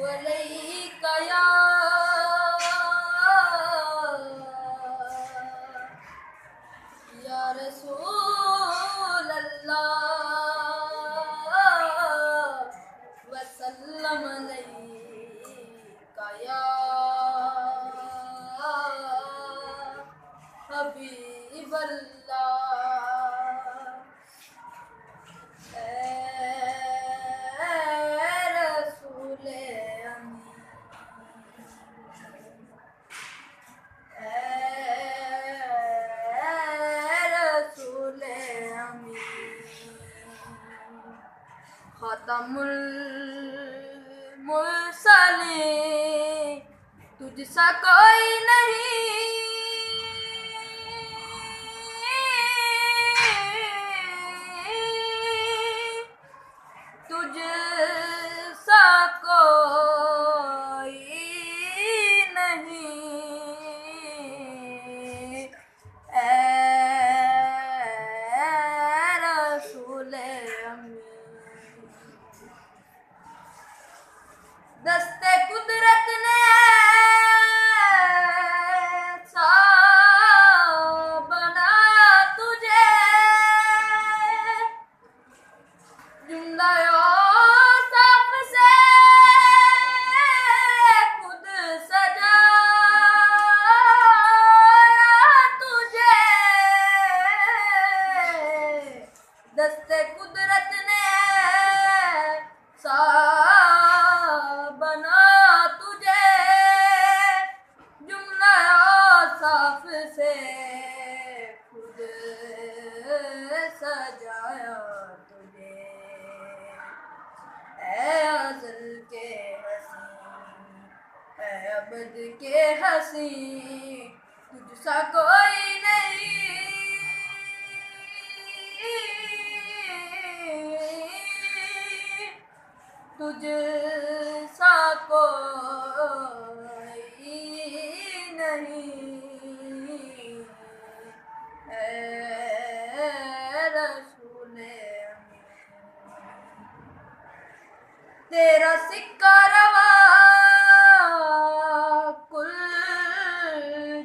अलैका या रसूल अल्लाह वसल्लम अलैका या हबीब अल्लाह। रसूले खतमुल मुरसलीन तुझसा कोई नहीं, तुझसा कोई नहीं। ए रसूले दस्ते कुदरत ने ऐसा बनाया तुझे, जिंदा साफ से खुद सजाया तुझे। दस्ते कुदरत ने ऐसा साफ से खुद सजाया तुझे। ऐ अज़ल के हसी ऐ अबद के हसी तुझसा कोई नहीं, तुझसा कोई नहीं। तेरा सिक्का रवा कुल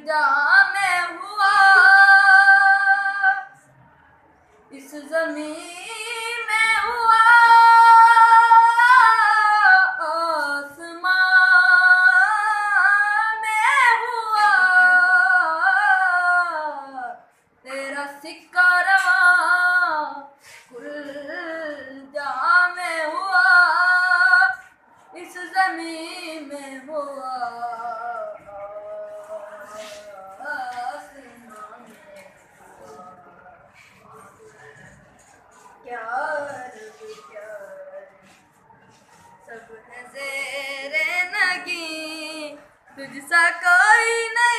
जहां में हुआ, इस ज़मीन में हुआ, आसमान में हुआ। तेरा सिक्का रवा कुल जहां में हुआ, इस ज़मीन में हुआ, आसमान में हुआ। क्या अर्ज़ क्या सब है ज़ेरे नगी तुझसा कोई नहीं।